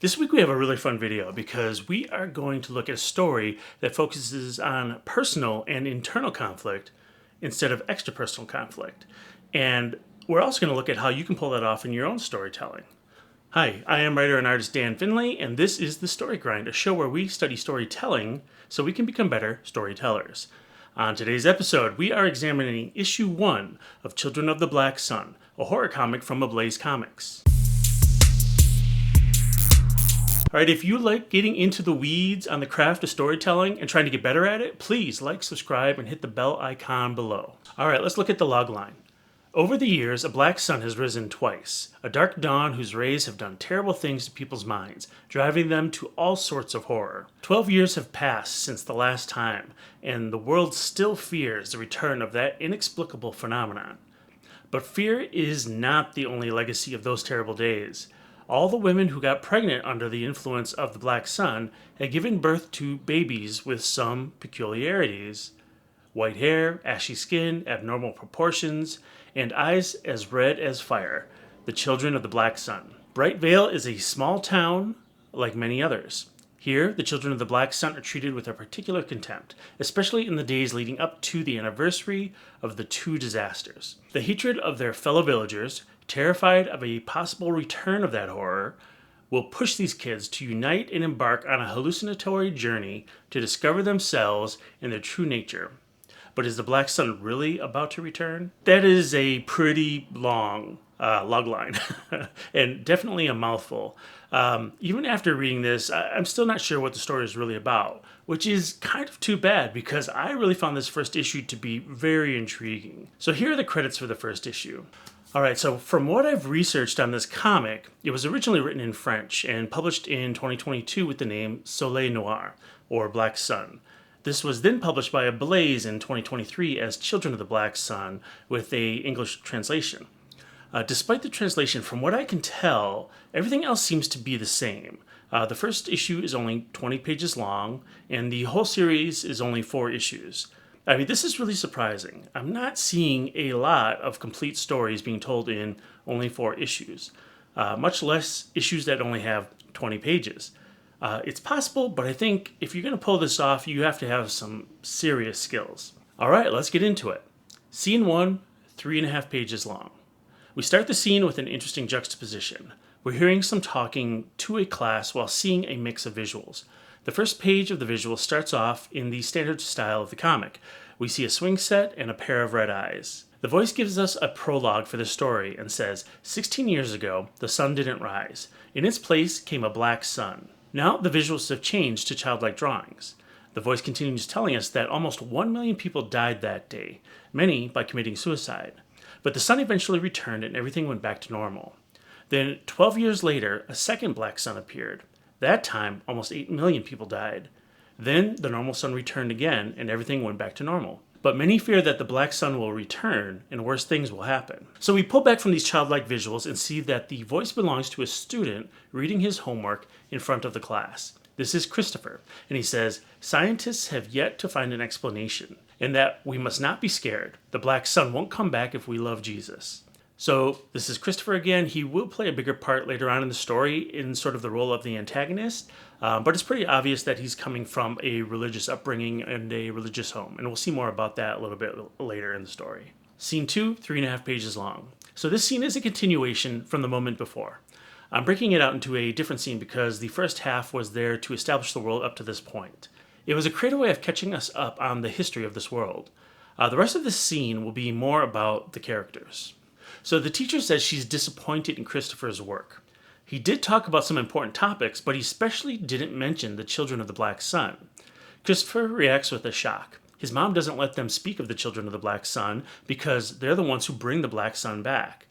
This week we have a really fun video because we are going to look at a story that focuses on personal and internal conflict instead of extrapersonal conflict. And we're also going to look at how you can pull that off in your own storytelling. Hi, I am writer and artist Dan Finley, and this is The Story Grind, a show where we study storytelling so we can become better storytellers. On today's episode, we are examining issue 1 of Children of the Black Sun, a horror comic from Ablaze Comics. All right, if you like getting into the weeds on the craft of storytelling and trying to get better at it, please like, subscribe, and hit the bell icon below. All right, let's look at the logline. Over the years, a black sun has risen twice, a dark dawn whose rays have done terrible things to people's minds, driving them to all sorts of horror. 12 years have passed since the last time, and the world still fears the return of that inexplicable phenomenon. But fear is not the only legacy of those terrible days. All the women who got pregnant under the influence of the black sun had given birth to babies with some peculiarities. White hair, ashy skin, abnormal proportions, and eyes as red as fire. The children of the black sun. Bright Vale is a small town like many others. Here, the children of the black sun are treated with a particular contempt, especially in the days leading up to the anniversary of the two disasters. The hatred of their fellow villagers, terrified of a possible return of that horror, will push these kids to unite and embark on a hallucinatory journey to discover themselves and their true nature. But is the black sun really about to return? That is a pretty long logline, and definitely a mouthful. Even after reading this, I'm still not sure what the story is really about, which is kind of too bad because I really found this first issue to be very intriguing. So here are the credits for the first issue. All right, so from what I've researched on this comic, it was originally written in French and published in 2022 with the name Soleil Noir, or Black Sun. This was then published by Ablaze in 2023 as Children of the Black Sun with a English translation. Despite the translation, from what I can tell, everything else seems to be the same. The first issue is only 20 pages long, and the whole series is only 4 issues. I mean, this is really surprising. I'm not seeing a lot of complete stories being told in only 4 issues, much less issues that only have 20 pages. It's possible, but I think if you're going to pull this off, you have to have some serious skills. All right, let's get into it. Scene 1, 3.5 pages long. We start the scene with an interesting juxtaposition. We're hearing some talking to a class while seeing a mix of visuals. The first page of the visual starts off in the standard style of the comic. We see a swing set and a pair of red eyes. The voice gives us a prologue for the story and says, 16 years ago, the sun didn't rise. In its place came a black sun. Now the visuals have changed to childlike drawings. The voice continues telling us that almost 1 million people died that day, many by committing suicide. But the sun eventually returned and everything went back to normal. Then, 12 years later, a second black sun appeared. That time, almost 8 million people died. Then, the normal sun returned again and everything went back to normal. But many fear that the black sun will return and worse things will happen. So we pull back from these childlike visuals and see that the voice belongs to a student reading his homework in front of the class. This is Christopher, and he says, scientists have yet to find an explanation, and that we must not be scared. The black sun won't come back if we love Jesus. So this is Christopher again. He will play a bigger part later on in the story in sort of the role of the antagonist, but it's pretty obvious that he's coming from a religious upbringing and a religious home, and we'll see more about that a little bit later in the story. Scene 2, 3.5 pages long. So this scene is a continuation from the moment before. I'm breaking it out into a different scene because the first half was there to establish the world up to this point. It was a creative way of catching us up on the history of this world. The rest of this scene will be more about the characters. So the teacher says she's disappointed in Christopher's work. He did talk about some important topics, but he especially didn't mention the children of the black sun. Christopher reacts with a shock. His mom doesn't let them speak of the children of the black sun because they're the ones who bring the black sun back.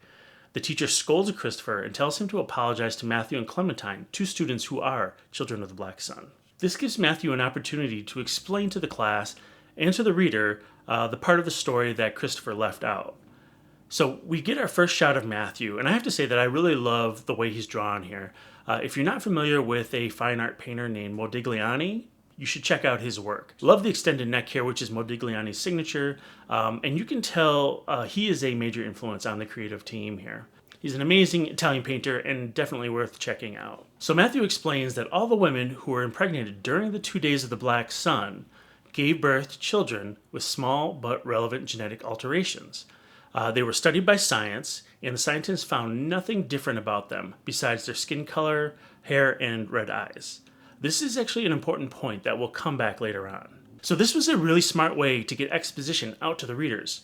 The teacher scolds Christopher and tells him to apologize to Matthew and Clementine, 2 students who are children of the black sun. This gives Matthew an opportunity to explain to the class and to the reader the part of the story that Christopher left out. So we get our first shot of Matthew, and I have to say that I really love the way he's drawn here. If you're not familiar with a fine art painter named Modigliani, you should check out his work. Love the extended neck here, which is Modigliani's signature, and you can tell he is a major influence on the creative team here. He's an amazing Italian painter and definitely worth checking out. So Matthew explains that all the women who were impregnated during the 2 days of the Black Sun gave birth to children with small but relevant genetic alterations. They were studied by science, and the scientists found nothing different about them besides their skin color, hair, and red eyes. This is actually an important point that will come back later on. So this was a really smart way to get exposition out to the readers.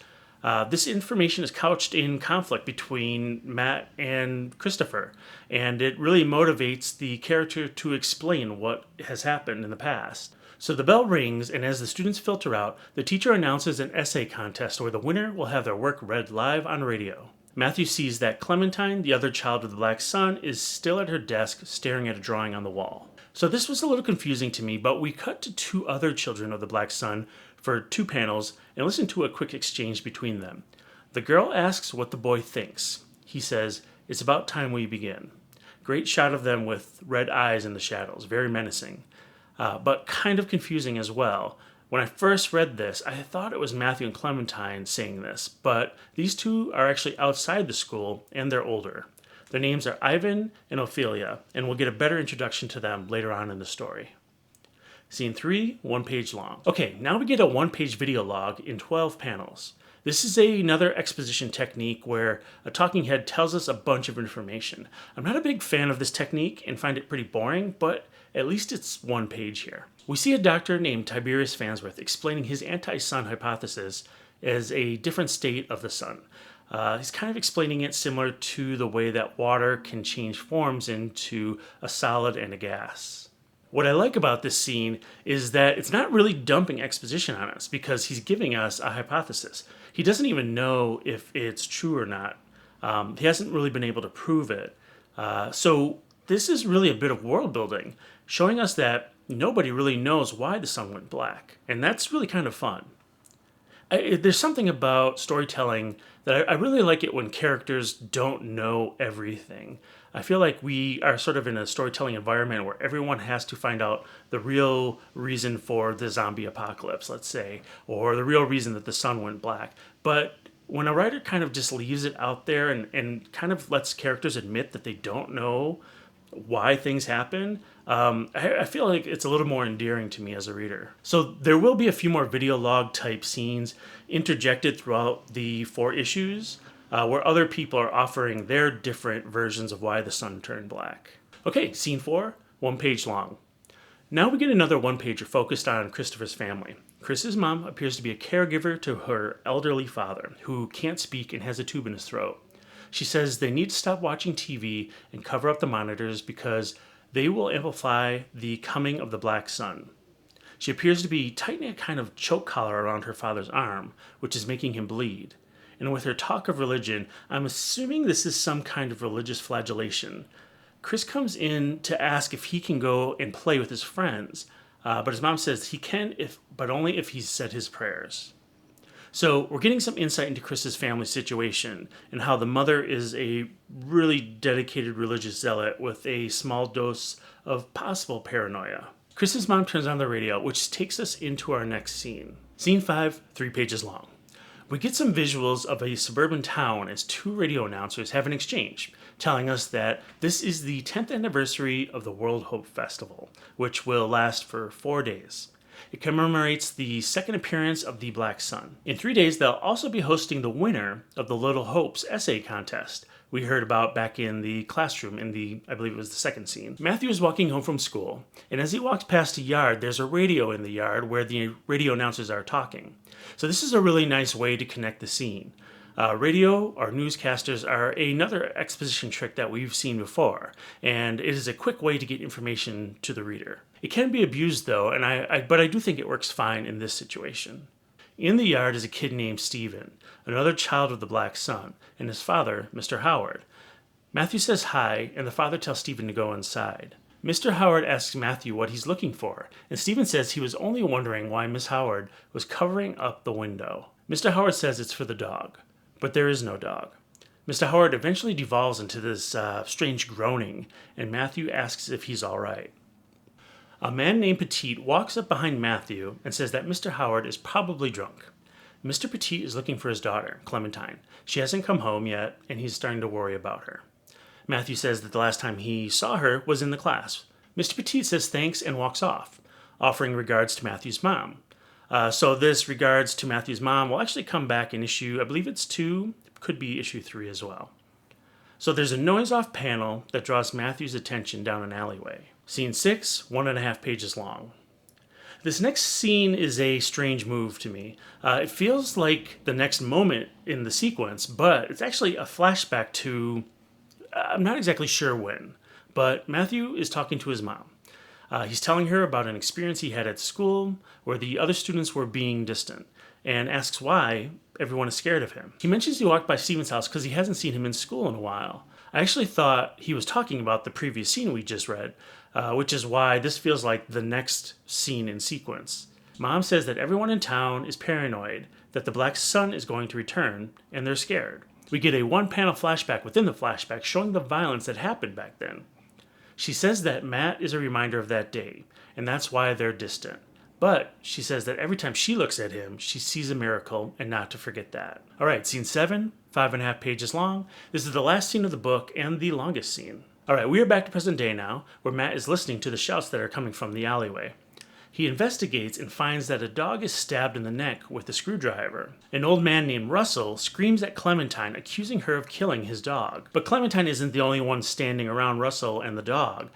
This information is couched in conflict between Matt and Christopher, and it really motivates the character to explain what has happened in the past. So the bell rings, and as the students filter out, the teacher announces an essay contest where the winner will have their work read live on radio. Matthew sees that Clementine, the other child of the Black Sun, is still at her desk staring at a drawing on the wall. So this was a little confusing to me, but we cut to 2 other children of the Black Sun for 2 panels and listen to a quick exchange between them. The girl asks what the boy thinks. He says, "It's about time we begin." Great shot of them with red eyes in the shadows, very menacing. But kind of confusing as well. When I first read this, I thought it was Matthew and Clementine saying this, but these 2 are actually outside the school and they're older. Their names are Ivan and Ophelia, and we'll get a better introduction to them later on in the story. Scene 3, 1 page long. Okay, now we get a 1-page video log in 12 panels. This is another exposition technique where a talking head tells us a bunch of information. I'm not a big fan of this technique and find it pretty boring, but at least it's 1 page here. We see a doctor named Tiberius Farnsworth explaining his anti-sun hypothesis as a different state of the sun. He's kind of explaining it similar to the way that water can change forms into a solid and a gas. What I like about this scene is that it's not really dumping exposition on us because he's giving us a hypothesis. He doesn't even know if it's true or not. He hasn't really been able to prove it. So this is really a bit of world building, showing us that nobody really knows why the sun went black. And that's really kind of fun. There's something about storytelling that I really like it when characters don't know everything. I feel like we are sort of in a storytelling environment where everyone has to find out the real reason for the zombie apocalypse, let's say, or the real reason that the sun went black. But when a writer kind of just leaves it out there and kind of lets characters admit that they don't know why things happen, I feel like it's a little more endearing to me as a reader. So there will be a few more video log type scenes interjected throughout the 4 issues where other people are offering their different versions of why the sun turned black. Okay, scene 4, 1 page long. Now we get another 1-pager focused on Christopher's family. Chris's mom appears to be a caregiver to her elderly father, who can't speak and has a tube in his throat. She says they need to stop watching TV and cover up the monitors because they will amplify the coming of the Black Sun. She appears to be tightening a kind of choke collar around her father's arm, which is making him bleed. And with her talk of religion, I'm assuming this is some kind of religious flagellation. Chris comes in to ask if he can go and play with his friends, but his mom says he can, but only if he's said his prayers. So we're getting some insight into Chris's family situation and how the mother is a really dedicated religious zealot with a small dose of possible paranoia. Chris's mom turns on the radio, which takes us into our next scene. Scene 5, 3 pages long. We get some visuals of a suburban town as 2 radio announcers have an exchange, telling us that this is the 10th anniversary of the World Hope Festival, which will last for 4 days. It commemorates the 2nd appearance of the Black Sun. In 3 days, they'll also be hosting the winner of the Little Hope's essay contest we heard about back in the classroom in I believe it was the 2nd scene. Matthew is walking home from school, and as he walks past a yard, there's a radio in the yard where the radio announcers are talking. So this is a really nice way to connect the scene. Radio or newscasters are another exposition trick that we've seen before, and it is a quick way to get information to the reader. It can be abused though, but I do think it works fine in this situation. In the yard is a kid named Stephen, another child of the Black Sun, and his father, Mr. Howard. Matthew says hi, and the father tells Stephen to go inside. Mr. Howard asks Matthew what he's looking for, and Stephen says he was only wondering why Miss Howard was covering up the window. Mr. Howard says it's for the dog, but there is no dog. Mr. Howard eventually devolves into this strange groaning, and Matthew asks if he's all right. A man named Petite walks up behind Matthew and says that Mr. Howard is probably drunk. Mr. Petit is looking for his daughter, Clementine. She hasn't come home yet, and he's starting to worry about her. Matthew says that the last time he saw her was in the class. Mr. Petit says thanks and walks off, offering regards to Matthew's mom. So this regards to Matthew's mom will actually come back in issue, I believe it's 2, could be issue 3 as well. So there's a noise-off panel that draws Matthew's attention down an alleyway. Scene 6, 1.5 pages long. This next scene is a strange move to me. It feels like the next moment in the sequence, but it's actually a flashback to, I'm not exactly sure when, but Matthew is talking to his mom. He's telling her about an experience he had at school where the other students were being distant and asks why everyone is scared of him. He mentions he walked by Steven's house because he hasn't seen him in school in a while. I actually thought he was talking about the previous scene we just read, which is why this feels like the next scene in sequence. Mom says that everyone in town is paranoid that the Black Sun is going to return, and they're scared. We get a one-panel flashback within the flashback showing the violence that happened back then. She says that Matt is a reminder of that day, and that's why they're distant. But she says that every time she looks at him, she sees a miracle, and not to forget that. All right, scene 7, 5.5 pages long. This is the last scene of the book and the longest scene. All right, we are back to present day now, where Matt is listening to the shouts that are coming from the alleyway. He investigates and finds that a dog is stabbed in the neck with a screwdriver. An old man named Russell screams at Clementine, accusing her of killing his dog. But Clementine isn't the only one standing around Russell and the dog.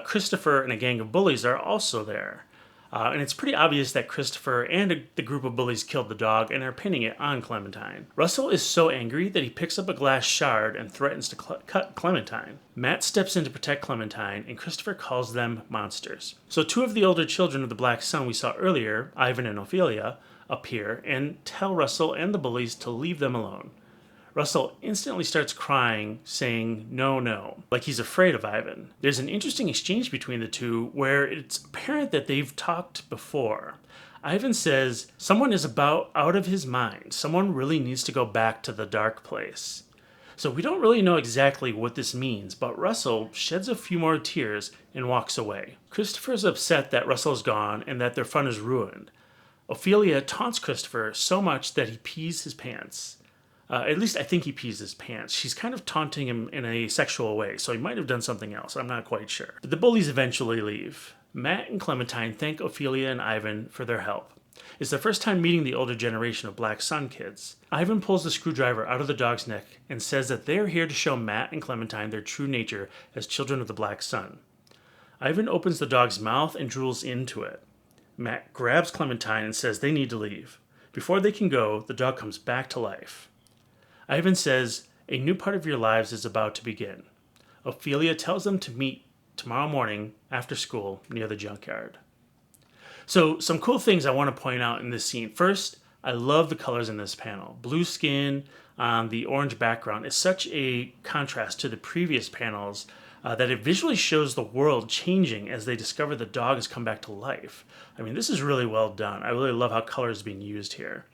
Christopher and a gang of bullies are also there. And it's pretty obvious that Christopher and the group of bullies killed the dog and are pinning it on Clementine. Russell is so angry that he picks up a glass shard and threatens to cut Clementine. Matt steps in to protect Clementine, and Christopher calls them monsters. So 2 of the older children of the Black Sun we saw earlier, Ivan and Ophelia, appear and tell Russell and the bullies to leave them alone. Russell instantly starts crying, saying, "No, no," like he's afraid of Ivan. There's an interesting exchange between the two where it's apparent that they've talked before. Ivan says, "Someone is about out of his mind. Someone really needs to go back to the dark place." So we don't really know exactly what this means, but Russell sheds a few more tears and walks away. Christopher's upset that Russell's gone and that their fun is ruined. Ophelia taunts Christopher so much that he pees his pants. At least I think he pees his pants. She's kind of taunting him in a sexual way, so he might have done something else. I'm not quite sure. But the bullies eventually leave. Matt and Clementine thank Ophelia and Ivan for their help. It's their first time meeting the older generation of Black Sun kids. Ivan pulls the screwdriver out of the dog's neck and says that they're here to show Matt and Clementine their true nature as children of the Black Sun. Ivan opens the dog's mouth and drools into it. Matt grabs Clementine and says they need to leave. Before they can go, the dog comes back to life. Ivan says, "A new part of your lives is about to begin." Ophelia tells them to meet tomorrow morning after school near the junkyard. So some cool things I want to point out in this scene. First, I love the colors in this panel. Blue skin on the orange background is such a contrast to the previous panels that it visually shows the world changing as they discover the dog has come back to life. I mean, this is really well done. I really love how color is being used here.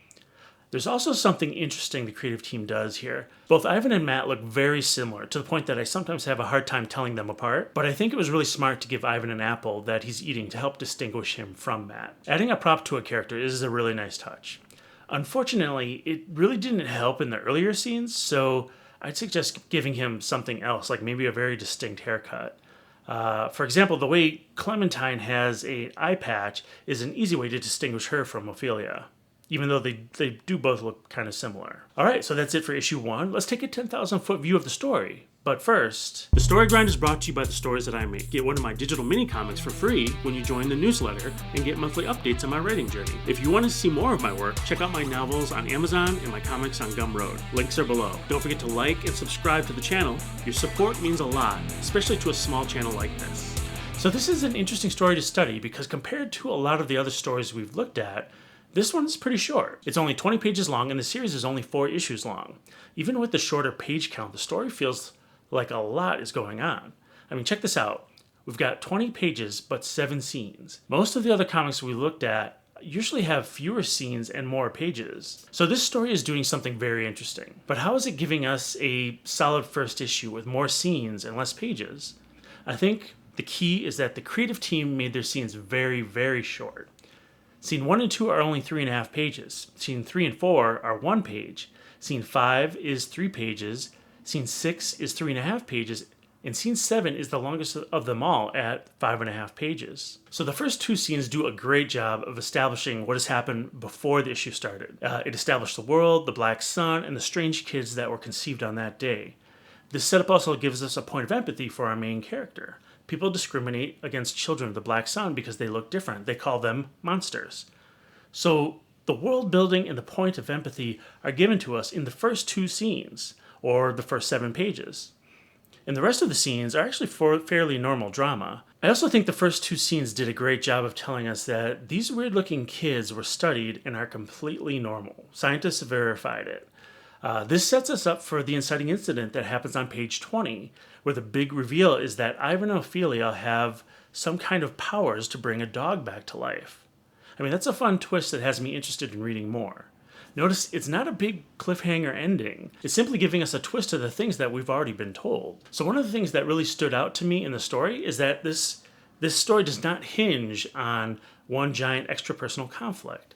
There's also something interesting the creative team does here. Both Ivan and Matt look very similar, to the point that I sometimes have a hard time telling them apart, but I think it was really smart to give Ivan an apple that he's eating to help distinguish him from Matt. Adding a prop to a character is a really nice touch. Unfortunately, it really didn't help in the earlier scenes, so I'd suggest giving him something else, like maybe a very distinct haircut. For example, the way Clementine has an eye patch is an easy way to distinguish her from Ophelia, even though they do both look kind of similar. All right, so that's it for issue 1. Let's take a 10,000-foot view of the story. But first, the Story Grind is brought to you by the stories that I make. Get one of my digital mini comics for free when you join the newsletter and get monthly updates on my writing journey. If you want to see more of my work, check out my novels on Amazon and my comics on Gumroad. Links are below. Don't forget to like and subscribe to the channel. Your support means a lot, especially to a small channel like this. So this is an interesting story to study because compared to a lot of the other stories we've looked at, this one's pretty short. It's only 20 pages long and the series is only 4 issues long. Even with the shorter page count, the story feels like a lot is going on. I mean, check this out. We've got 20 pages, but 7 scenes. Most of the other comics we looked at usually have fewer scenes and more pages. So this story is doing something very interesting. But how is it giving us a solid first issue with more scenes and less pages? I think the key is that the creative team made their scenes very, very short. Scene 1 and 2 are only 3.5 pages. Scene 3 and 4 are 1 page. Scene 5 is 3 pages. Scene 6 is 3.5 pages. And scene 7 is the longest of them all at 5.5 pages. So the first 2 scenes do a great job of establishing what has happened before the issue started. It established the world, the black sun, and the strange kids that were conceived on that day. This setup also gives us a point of empathy for our main character. People discriminate against children of the black sun because they look different. They call them monsters. So the world building and the point of empathy are given to us in the first 2 scenes, or the first 7 pages. And the rest of the scenes are actually fairly normal drama. I also think the first 2 scenes did a great job of telling us that these weird-looking kids were studied and are completely normal. Scientists have verified it. This sets us up for the inciting incident that happens on page 20, where the big reveal is that Ivan and Ophelia have some kind of powers to bring a dog back to life. I mean, that's a fun twist that has me interested in reading more. Notice it's not a big cliffhanger ending. It's simply giving us a twist to the things that we've already been told. So one of the things that really stood out to me in the story is that this story does not hinge on one giant extrapersonal conflict.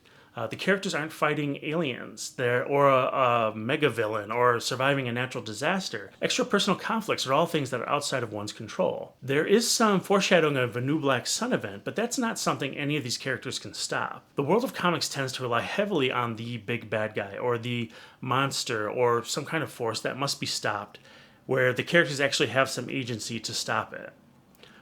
The characters aren't fighting aliens or a mega villain or surviving a natural disaster. Extrapersonal conflicts are all things that are outside of one's control. There is some foreshadowing of a new Black Sun event, but that's not something any of these characters can stop. The world of comics tends to rely heavily on the big bad guy or the monster or some kind of force that must be stopped, where the characters actually have some agency to stop it.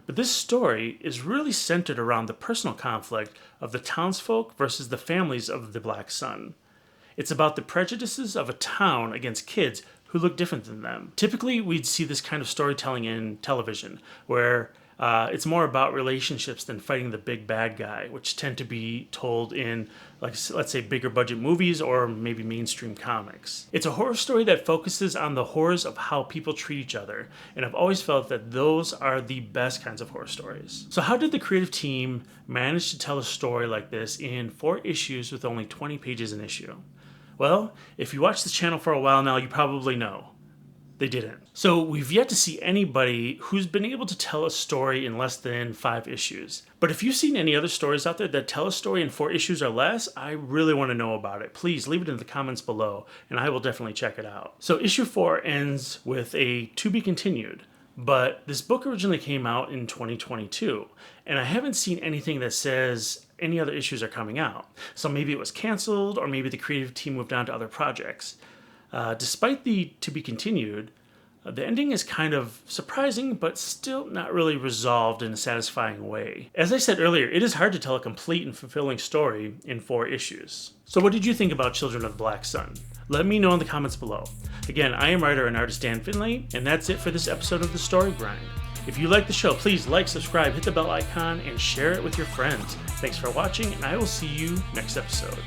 But this story is really centered around the personal conflict of the townsfolk versus the families of the Black Sun. It's about the prejudices of a town against kids who look different than them. Typically, we'd see this kind of storytelling in television, where it's more about relationships than fighting the big bad guy, which tend to be told in, let's say, bigger budget movies or maybe mainstream comics. It's a horror story that focuses on the horrors of how people treat each other, and I've always felt that those are the best kinds of horror stories. So how did the creative team manage to tell a story like this in 4 issues with only 20 pages an issue? Well, if you watch the channel for a while now, you probably know. They didn't. So we've yet to see anybody who's been able to tell a story in less than 5 issues. But if you've seen any other stories out there that tell a story in 4 issues or less, I really want to know about it. Please leave it in the comments below, and I will definitely check it out. So issue 4 ends with a to be continued. But this book originally came out in 2022, and I haven't seen anything that says any other issues are coming out. So maybe it was canceled, or maybe the creative team moved on to other projects. Despite the to be continued, the ending is kind of surprising, but still not really resolved in a satisfying way. As I said earlier, it is hard to tell a complete and fulfilling story in 4 issues. So what did you think about Children of the Black Sun? Let me know in the comments below. Again, I am writer and artist Dan Finlay, and that's it for this episode of The Story Grind. If you like the show, please like, subscribe, hit the bell icon, and share it with your friends. Thanks for watching, and I will see you next episode.